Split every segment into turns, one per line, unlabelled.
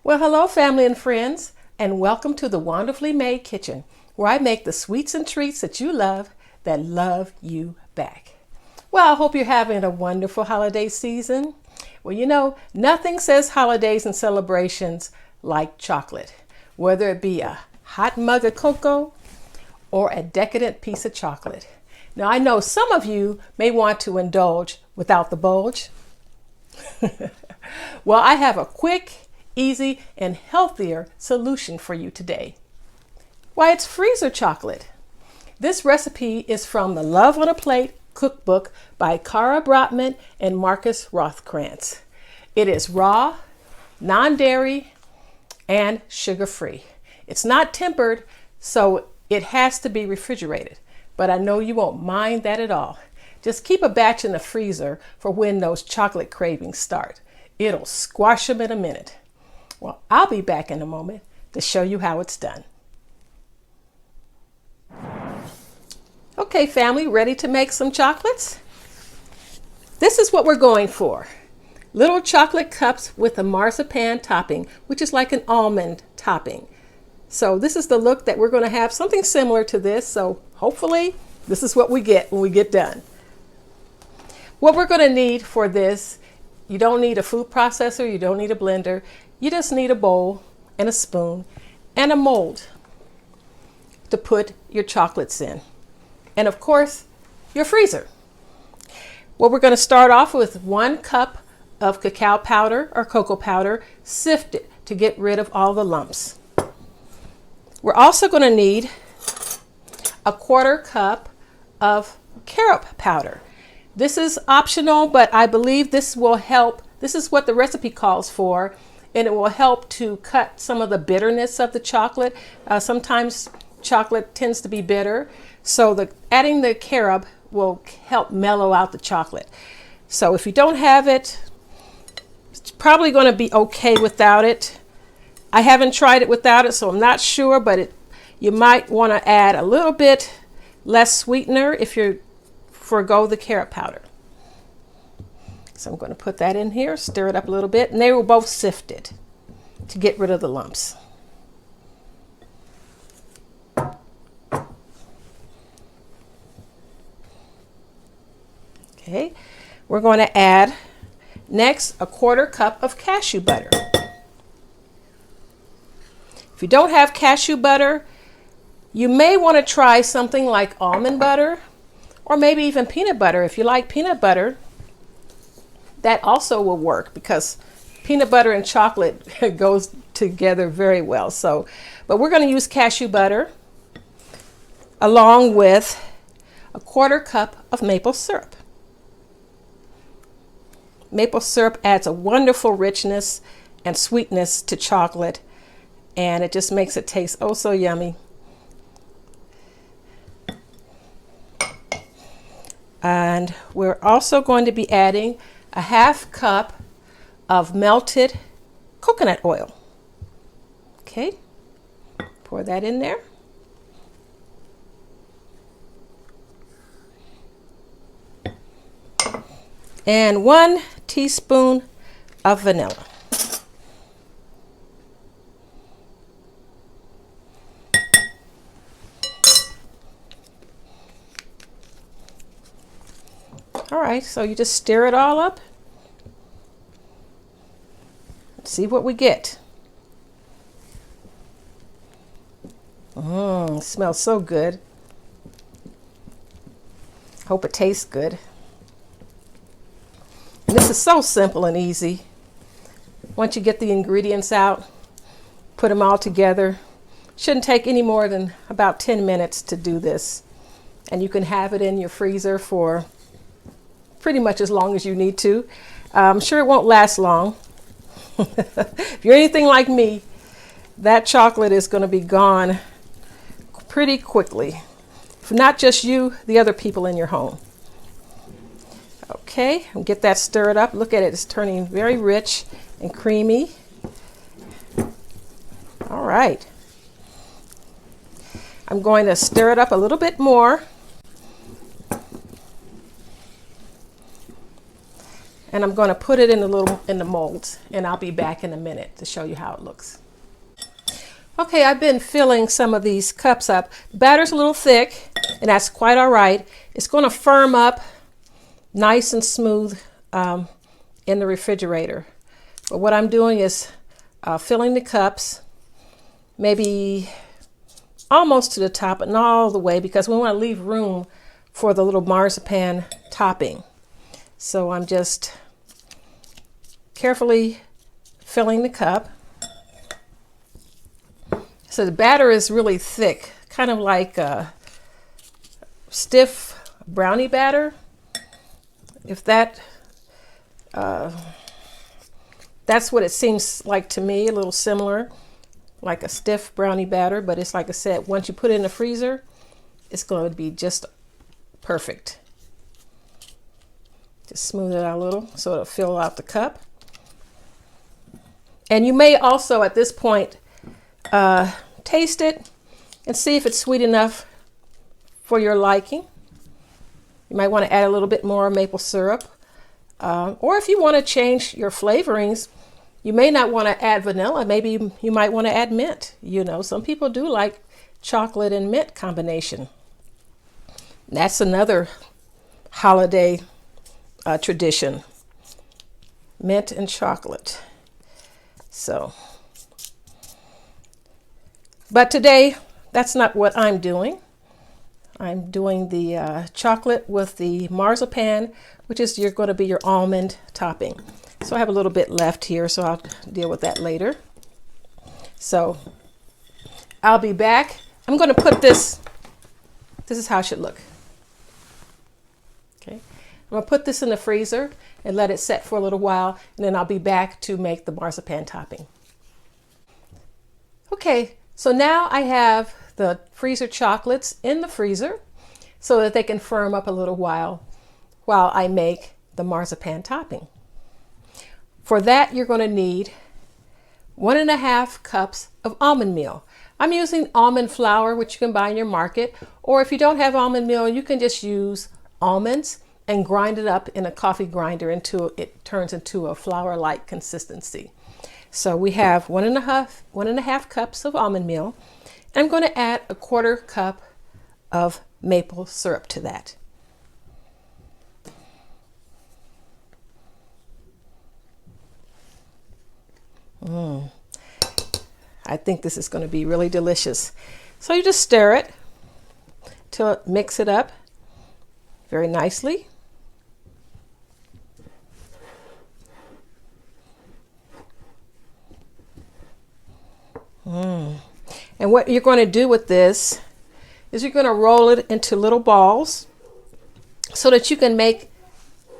Well, hello, family and friends, and welcome to the Wonderfully Made Kitchen, where I make the sweets and treats that you love that love you back. Well, I hope you're having a wonderful holiday season. Well, nothing says holidays and celebrations like chocolate, whether it be a hot mug of cocoa or a decadent piece of chocolate. Now, I know some of you may want to indulge without the bulge. Well, I have a quick, easy, and healthier solution for you today. Why, it's freezer chocolate. This recipe is from the Love on a Plate cookbook by Cara Brotman and Marcus Rothkrantz. It is raw, non-dairy, and sugar-free. It's not tempered, so it has to be refrigerated, but I know you won't mind that at all. Just keep a batch in the freezer for when those chocolate cravings start. It'll squash them in a minute. Well, I'll be back in a moment to show you how it's done. Okay, family, ready to make some chocolates? This is what we're going for. Little chocolate cups with a marzipan topping, which is like an almond topping. So this is the look that we're going to have, something similar to this. So hopefully this is what we get when we get done. What we're going to need for this, you don't need a food processor, you don't need a blender. You just need a bowl and a spoon and a mold to put your chocolates in. And of course, your freezer. Well, we're going to start off with 1 cup of cacao powder or cocoa powder, sifted to get rid of all the lumps. We're also going to need a 1/4 cup of carob powder. This is optional, but I believe this will help. This is what the recipe calls for, and it will help to cut some of the bitterness of the chocolate. Sometimes chocolate tends to be bitter, so adding the carob will help mellow out the chocolate. So if you don't have it, it's probably going to be okay without it. I haven't tried it without it, so I'm not sure, but you might want to add a little bit less sweetener if you forgo the carob powder. So I'm going to put that in here, stir it up a little bit, and they were both sifted to get rid of the lumps. Okay, we're going to add next a 1/4 cup of cashew butter. If you don't have cashew butter, you may want to try something like almond butter or maybe even peanut butter. If you like peanut butter, that also will work because peanut butter and chocolate goes together very well. But we're going to use cashew butter along with a 1/4 cup of maple syrup. Maple syrup adds a wonderful richness and sweetness to chocolate, and it just makes it taste oh so yummy. And we're also going to be adding a 1/2 cup of melted coconut oil. Okay, pour that in there. And 1 teaspoon of vanilla. All right, so you just stir it all up. See what we get. It smells so good. Hope it tastes good. And this is so simple and easy. Once you get the ingredients out, put them all together. Shouldn't take any more than about 10 minutes to do this. And you can have it in your freezer for pretty much as long as you need to. I'm sure it won't last long. If you're anything like me, that chocolate is going to be gone pretty quickly. If not just you, the other people in your home. Okay, and get that stirred up. Look at it, it's turning very rich and creamy. All right. I'm going to stir it up a little bit more. and I'm going to put it in the molds, and I'll be back in a minute to show you how it looks. Okay, I've been filling some of these cups up. The batter's a little thick, and that's quite all right. It's going to firm up nice and smooth in the refrigerator. But what I'm doing is filling the cups, maybe almost to the top, but not all the way, because we want to leave room for the little marzipan topping. So I'm just carefully filling the cup. So the batter is really thick, kind of like a stiff brownie batter. If that's what it seems like to me, a little similar, like a stiff brownie batter, but it's like I said, once you put it in the freezer, it's going to be just perfect. Just smooth it out a little so it'll fill out the cup. And you may also at this point taste it and see if it's sweet enough for your liking. You might want to add a little bit more maple syrup. Or if you want to change your flavorings, you may not want to add vanilla. Maybe you might want to add mint. You know, some people do like chocolate and mint combination. That's another holiday tradition. Mint and chocolate. So, but today, that's not what I'm doing. I'm doing the chocolate with the marzipan, which is going to be your almond topping. So I have a little bit left here, so I'll deal with that later. So I'll be back. I'm going to put this is how it should look. Okay, I'm going to put this in the freezer and let it set for a little while, and then I'll be back to make the marzipan topping. Okay, so now I have the freezer chocolates in the freezer so that they can firm up a little while I make the marzipan topping. For that, you're going to need 1.5 cups of almond meal. I'm using almond flour, which you can buy in your market, or if you don't have almond meal, you can just use almonds and grind it up in a coffee grinder until it turns into a flour-like consistency. So we have 1.5 cups of almond meal. I'm going to add 1/4 cup of maple syrup to that. I think this is going to be really delicious. So you just stir it till it mix it up very nicely. And what you're going to do with this is you're going to roll it into little balls so that you can make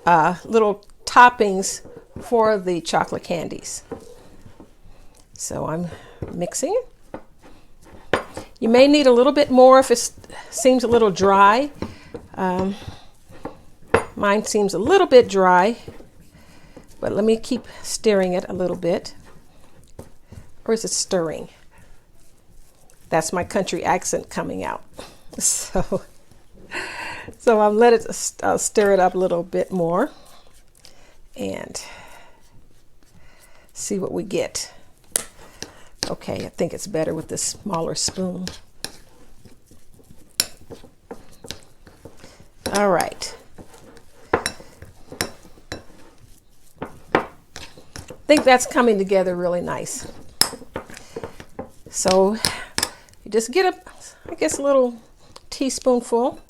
little toppings for the chocolate candies. So I'm mixing. You may need a little bit more if it seems a little dry. Mine seems a little bit dry, but let me keep stirring it a little bit. Or is it stirring? That's my country accent coming out. So I'll let it stir it up a little bit more and see what we get. Okay, I think it's better with this smaller spoon. All right. I think that's coming together really nice. So you just get a little teaspoonful.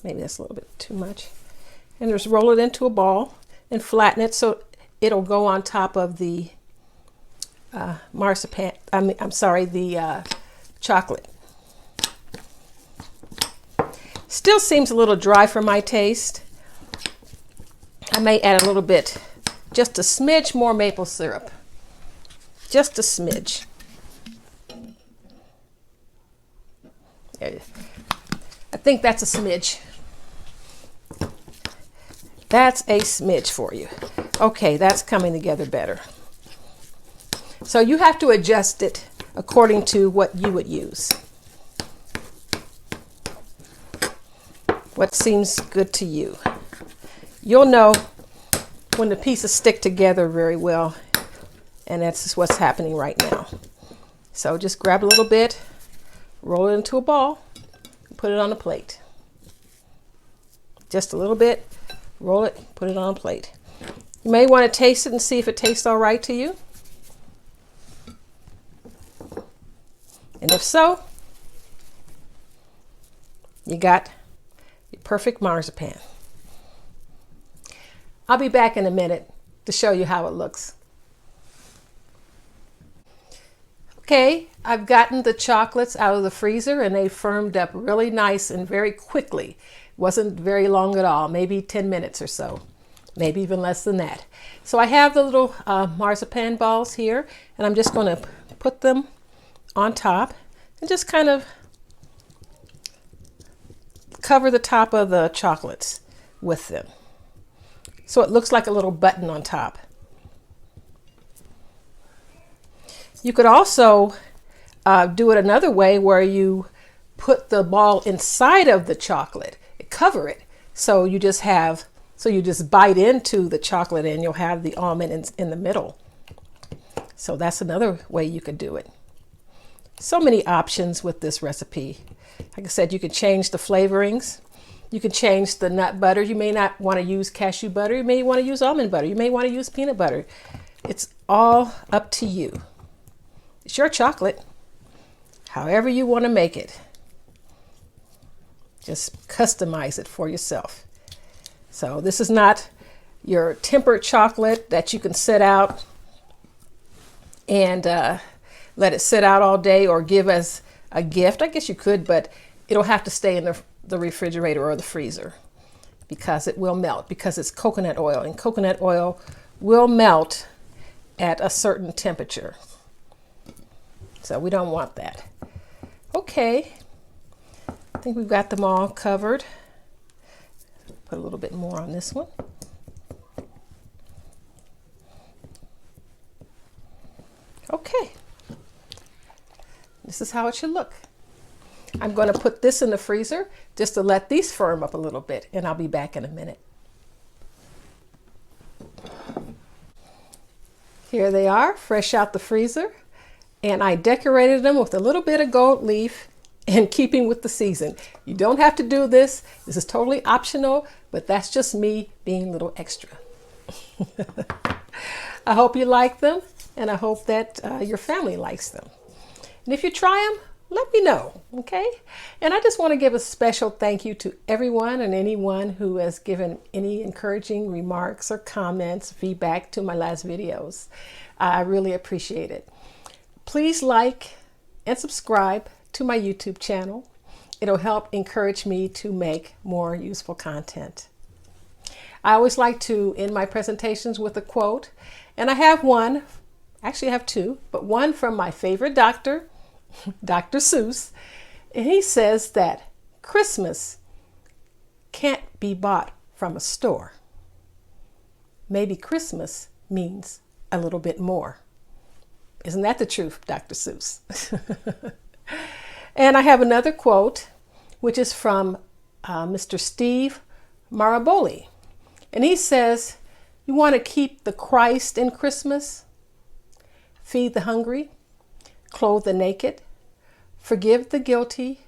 Maybe that's a little bit too much. And just roll it into a ball and flatten it so it'll go on top of the marzipan. The chocolate. Still seems a little dry for my taste. I may add a little bit, just a smidge more maple syrup. Just a smidge. I think that's a smidge. That's a smidge for you. Okay, that's coming together better. So you have to adjust it according to what you would use. What seems good to you. You'll know when the pieces stick together very well, and that's just what's happening right now. So just grab a little bit, roll it into a ball, and put it on a plate. Just a little bit, roll it, put it on a plate. You may want to taste it and see if it tastes all right to you. And if so, you got your perfect marzipan. I'll be back in a minute to show you how it looks. Okay, I've gotten the chocolates out of the freezer and they firmed up really nice and very quickly. Wasn't very long at all, maybe 10 minutes or so, maybe even less than that. So I have the little marzipan balls here, and I'm just going to put them on top and just kind of cover the top of the chocolates with them. So it looks like a little button on top. You could also do it another way where you put the ball inside of the chocolate, cover it, so you just bite into the chocolate and you'll have the almond in the middle. So that's another way you could do it. So many options with this recipe. Like I said, you can change the flavorings. You can change the nut butter. You may not want to use cashew butter. You may want to use almond butter. You may want to use peanut butter. It's all up to you. It's your chocolate, however you want to make it. Just customize it for yourself. So this is not your tempered chocolate that you can set out and let it sit out all day or give as a gift. I guess you could, but it'll have to stay in the refrigerator or the freezer because it will melt, because it's coconut oil, and coconut oil will melt at a certain temperature. So we don't want that. Okay, I think we've got them all covered. Put a little bit more on this one. Okay, this is how it should look. I'm going to put this in the freezer just to let these firm up a little bit, and I'll be back in a minute. Here they are, fresh out the freezer. And I decorated them with a little bit of gold leaf in keeping with the season. You don't have to do this. This is totally optional, but that's just me being a little extra. I hope you like them, and I hope that your family likes them. And if you try them, let me know, okay? And I just want to give a special thank you to everyone and anyone who has given any encouraging remarks or comments, feedback to my last videos. I really appreciate it. Please like and subscribe to my YouTube channel. It'll help encourage me to make more useful content. I always like to end my presentations with a quote, and I have one, actually I have two, but one from my favorite doctor, Dr. Seuss, and he says that Christmas can't be bought from a store. Maybe Christmas means a little bit more. Isn't that the truth, Dr. Seuss? And I have another quote, which is from Mr. Steve Maraboli. And he says, you want to keep the Christ in Christmas? Feed the hungry, clothe the naked, forgive the guilty,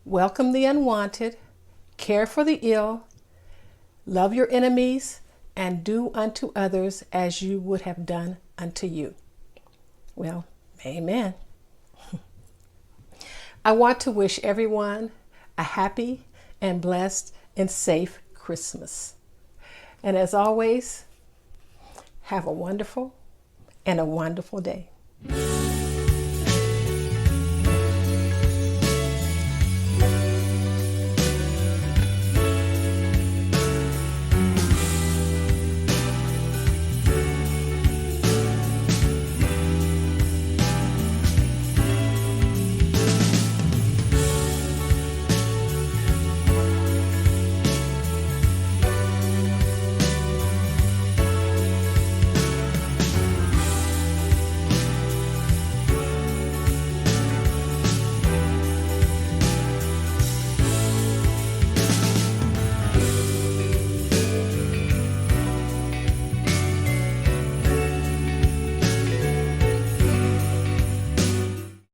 welcome the unwanted, care for the ill, love your enemies, and do unto others as you would have done unto you. Well, amen. I want to wish everyone a happy and blessed and safe Christmas. And as always, have a wonderful and a wonderful day.